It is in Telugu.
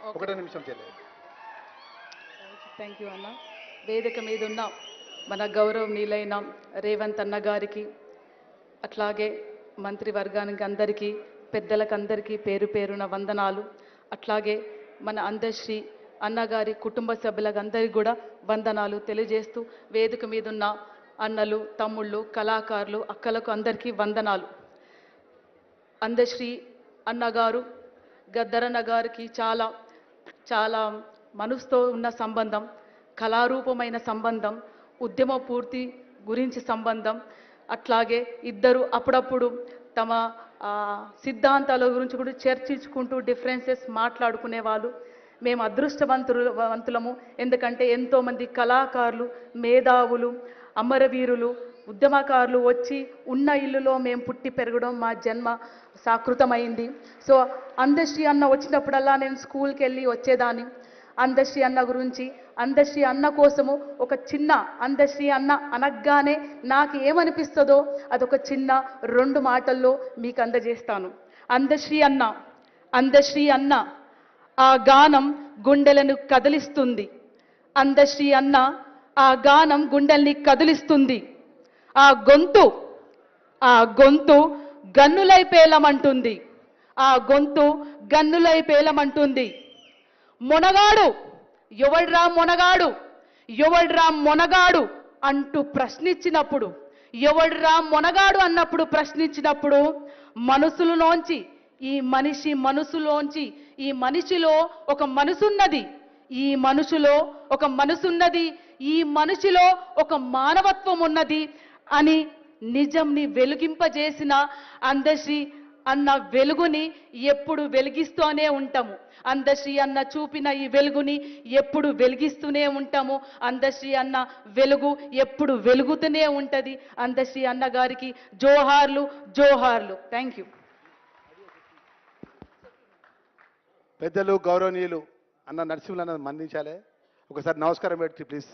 ఒకటే నిమిషం చెల్లి. థ్యాంక్ యూ అన్న. వేదిక మీద ఉన్న మన గౌరవనీయులైన రేవంత్ అన్న గారికి, అట్లాగే మంత్రివర్గానికి అందరికీ, పెద్దలకు అందరికీ పేరు పేరున వందనాలు. అట్లాగే మన అందశ్రీ అన్నగారి కుటుంబ సభ్యులకు అందరికీ కూడా వందనాలు తెలియజేస్తూ, వేదిక మీద ఉన్న అన్నలు, తమ్ముళ్ళు, కళాకారులు, అక్కలకు అందరికీ వందనాలు. అందశ్రీ అన్నగారు గద్దరన్న గారికి చాలా చాలా మనసుతో ఉన్న సంబంధం, కళారూపమైన సంబంధం, ఉద్యమ పూర్తి గురించి సంబంధం. అట్లాగే ఇద్దరు అప్పుడప్పుడు తమ సిద్ధాంతాల గురించి కూడా చర్చించుకుంటూ డిఫరెన్సెస్ మాట్లాడుకునేవాళ్ళు. మేము అదృష్టవంతులము, ఎందుకంటే ఎంతోమంది కళాకారులు, మేధావులు, అమరవీరులు, ఉద్యమకారులు వచ్చి ఉన్న ఇల్లులో మేము పుట్టి పెరగడం మా జన్మ సాకృతమైంది. సో అందశ్రీ అన్న వచ్చినప్పుడల్లా నేను స్కూల్కి వెళ్ళి వచ్చేదాన్ని. అందశ్రీ అన్న గురించి, అందశ్రీ అన్న కోసము ఒక చిన్న, అందశ్రీ అన్న అనగానే నాకు ఏమనిపిస్తుందో అదొక చిన్న 2 మాటల్లో మీకు అందజేస్తాను. అందశ్రీ అన్న, అందశ్రీ అన్న ఆ గానం గుండెలను కదిలిస్తుంది. అందశ్రీ అన్న ఆ గానం గుండెల్ని కదిలిస్తుంది. ఆ గొంతు గన్నులై పేలమంటుంది. ఆ గొంతు గన్నులై పేలమంటుంది. మొనగాడు ఎవడ్రా మొనగాడు, ఎవడ్రా మొనగాడు అంటూ ప్రశ్నించినప్పుడు, ఎవడ్రా మొనగాడు అన్నప్పుడు ప్రశ్నించినప్పుడు మనసులోంచి, ఈ మనసులోంచి, ఈ మనిషిలో ఒక మనసున్నది, ఈ మనిషిలో ఒక మనసున్నది, ఈ మనిషిలో ఒక మానవత్వం ఉన్నది అని నిజంని వెలిగింపజేసిన అందశ్రీ అన్న వెలుగుని ఎప్పుడు వెలిగిస్తూనే ఉంటాము. అందశ్రీ అన్న చూపిన ఈ వెలుగుని ఎప్పుడు వెలిగిస్తూనే ఉంటాము. అందశ్రీ అన్న వెలుగు ఎప్పుడు వెలుగుతూనే ఉంటుంది. అందశ్రీ అన్న గారికి జోహార్లు, జోహార్లు. Thank you. పెద్దలు, గౌరవనీయులు అన్న నరసింహులు అన్న మన్నించాలి. ఒకసారి నమస్కారం పెట్టి ప్లీజ్.